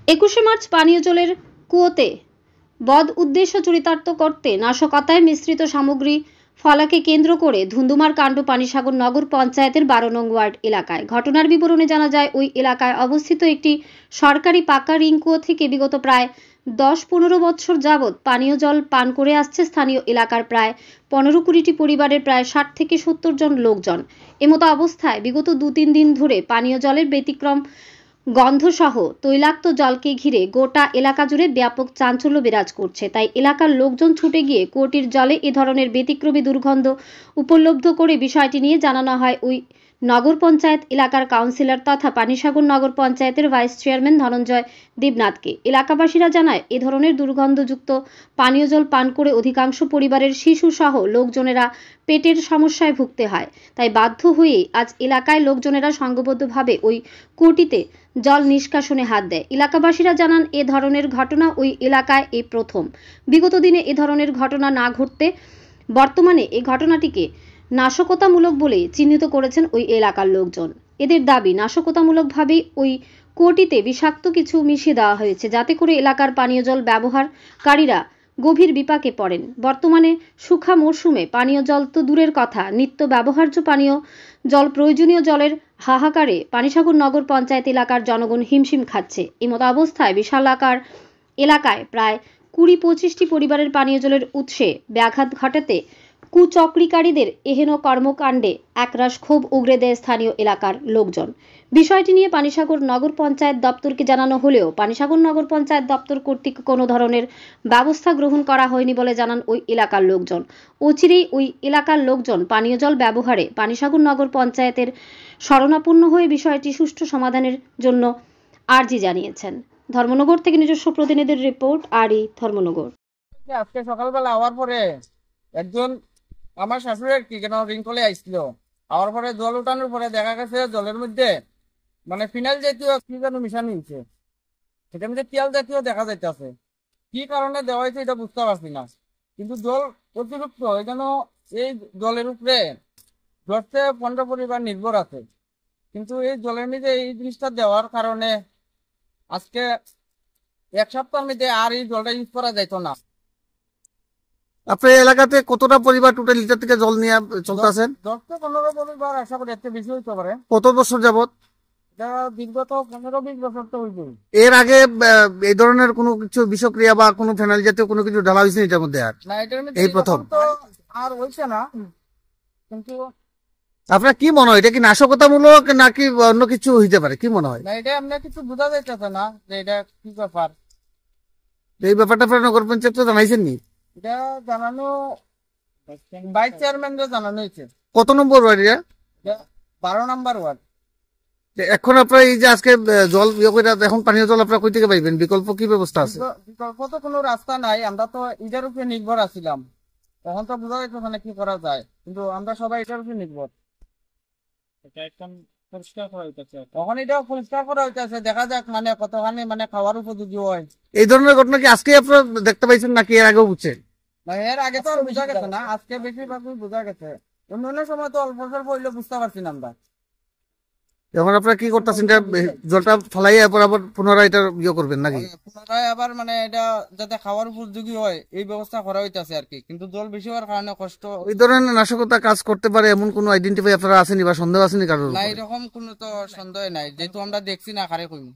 21শে March পানীয় জলের কুয়োতে বদ উদ্দেশ্য চরিতার্থ করতে নাশকতায় মিশ্রিত সামগ্রী ফলাকে কেন্দ্র করে ধুন্ধুমার কাণ্ড পানিসাগর নগর পঞ্চায়েতের 12 নং ওয়ার্ড এলাকায়। ঘটনার বিবরণে জানা যায়, ওই এলাকায় অবস্থিত একটি সরকারি পাকা রিং কুয়ো থেকে বিগত প্রায় 10-15 বছর যাবৎ পানীয় জল পান করে আসছে স্থানীয় এলাকার প্রায় 15-20টি পরিবারের প্রায় 60 থেকে 70 জন লোকজন। এমতো অবস্থায় বিগত 2-3 দিন ধরে পানীয় জলের ব্যতিক্রম গন্ধসহ তৈলাক্ত জলকে ঘিরে গোটা এলাকা জুড়ে ব্যাপক চাঞ্চল্য বিরাজ করছে। তাই এলাকার লোকজন ছুটে গিয়ে কুয়োটির জলে এ ধরনের ব্যতিক্রমী দুর্গন্ধ উপলব্ধ করে বিষয়টি নিয়ে জানানো হয় ওই নগর পঞ্চায়েত এলাকার কাউন্সিলর তথা পানিসাগর নগর পঞ্চায়েতের ভাইস চেয়ারম্যান ধনঞ্জয় দেবনাথকে। এলাকাবাসীরা জানায়, এ ধরনের দুর্গন্ধযুক্ত পানীয় জল পান করে অধিকাংশ পরিবারের শিশু সহ লোকজনেরা পেটের সমস্যায় ভুগতে হয়। তাই বাধ্য হয়ে আজ এলাকায় লোকজনেরা সংঘবদ্ধভাবে ওই কুয়োটিতে জল নিষ্কাশনে হাত দেয়। এলাকাবাসীরা জানান, এ ধরনের ঘটনা ওই এলাকায় এই প্রথম। বিগত দিনে এ ধরনের ঘটনা না ঘটতে বর্তমানে এই ঘটনাটিকে নাশকতামূলক বলে চিহ্নিত করেছেন ওই এলাকার লোকজন। এদের দাবি, নাশকতামূলকভাবেই ওই কুয়োটিতে বিষাক্ত কিছু মিশিয়ে দেওয়া হয়েছে, যাতে করে এলাকার পানীয় জল ব্যবহারকারীরা গভীর বিপাকে পড়েন। বর্তমানে শুখা মরশুমে পানীয় জল তো দূরের কথা, নিত্য ব্যবহার্য পানীয় জল প্রয়োজনীয় জলের হাহাকারে পানিসাগর নগর পঞ্চায়েত এলাকার জনগণ হিমশিম খাচ্ছে। এমতো অবস্থায় বিশালাকার এলাকায় প্রায় 20-25টি পরিবারের পানীয় জলের উৎসে ব্যাঘাত ঘটাতে কুচক্রীকারীদের এহেন কর্মকাণ্ডে একরাশ ক্ষোভ উগরে দেয় স্থানীয় এলাকার লোকজন। বিষয়টি নিয়ে পানিসাগর নগর পঞ্চায়েত দপ্তরকে জানানো হলেও পানিসাগর নগর পঞ্চায়েত দপ্তর কর্তৃক কোনো ধরনের ব্যবস্থা গ্রহণ করা হয়নি বলে জানান ওই এলাকার লোকজন। অচিরেই ওই এলাকার লোকজন পানীয় জল ব্যবহারে পানিসাগর নগর পঞ্চায়েতের শরণাপন্ন হয়ে বিষয়টি সুষ্ঠু সমাধানের জন্য আর্জি জানিয়েছেন। ধর্মনগর থেকে নিজস্ব প্রতিনিধির রিপোর্ট, আরই ধর্মনগর। আজকে সকালবেলা আওয়ার পরে একজন আমার শাশুড়ির কি কেন রিং কলে আইছিল। আওয়ার পরে জল উঠানোর পরে দেখা গেছে জলের মধ্যে মানে ফিনাইল জাতীয় কি যেন মিশানো হয়েছে, সেটার মধ্যে তেল জাতীয় দেখা যাইতেছে। কি কারণে দেওয়া হয়েছে এটা বুঝতে পারছি না, কিন্তু জল অতিরিক্ত এখানে এই জলের উপরে 10-15 পরিবার নির্ভর আছে। কিন্তু এই জলের মধ্যে এই জিনিসটা দেওয়ার কারণে আজকে 1 সপ্তাহের মধ্যে আর এই জলটা ইউজ করা যাইতো না। আপনার এলাকাতে কতটা পরিবার টোটাল লিটার থেকে জল নিয়ে চলতেছেন? 10-15 পরিবার, আশা করি এর বেশি হইতে পারে। কত বছর যাবত? এটা বিগত 15-20 বছর তো হইবে। এর আগে এই ধরনের কোনো কিছু বিষক্রিয়া বা কোনো ফেনাইল জাতীয় কোনো কিছু ঢালা হয়েছে এটার মধ্যে? আর না, এটার মধ্যে এই প্রথম তো আর হইছে না। কিন্তু আপনার কি মনে হয়, এটা কি নাশকতামূলক নাকি অন্য কিছু হইতে পারে, কি মনে হয়? না, এটা এমনি কিছু বোঝা যাইতেছে না যে এটা কি ব্যাপার। এই ব্যাপারটা আপনার নগর পঞ্চায়েত জানাইছেন নি? এটা জানানো ভাইস চেয়ারম্যানকে জানানো হয়েছে। কত নম্বর ওয়ার্ড এটা? 12 নম্বর ওয়ার্ড। এখন আপনার এই যে আজকে জল এখন পানীয় জল আপনারা কই থেকে পাইবেন? বিকল্প কি ব্যবস্থা আছে? বিকল্প তো কোনো রাস্তা নাই, আমরা তো এটার উপরে নির্ভর আছিলাম। তখন তো বোঝা যাইতেছে না কি করা যায়, কিন্তু আমরা সবাই এটার উপরে নির্ভর। এটা একদম পরিষ্কার করা হইতেছে, তখন এটাও পরিষ্কার করা হইতেছে, দেখা যাক মানে কতখানি মানে খাওয়ার উপযোগী হয়। এই ধরনের ঘটনা কি আজকে আপনারা দেখতে পাইছেন নাকি এর আগেও বুঝছেন? এর আগে তো আর বোঝা গেছে না, আজকে বেশিরভাগই বোঝা গেছে। অন্য সময় তো অল্প স্বল্প হইলে বুঝতে পারছি না আমরা। এখন আপনারা কি করতেছেন? জলটা ফেলাই আবার পুনরায় এটা ইয়ে করবেন নাকি? পুনরায় আবার মানে এটা যাতে খাওয়ার উপযোগী হয় এই ব্যবস্থা করা হইতাছে আর কি, কিন্তু জল বেশি হওয়ার কারণে কষ্ট। ওই ধরনের নাশকতা কাজ করতে পারে এমন কোনো আইডেন্টিফাই আপনারা আসেনি বা সন্দেহ আসেনি কারোর? না, এরকম কোনো তো সন্দেহ নাই, যেহেতু আমরা দেখছি না কারে কইম।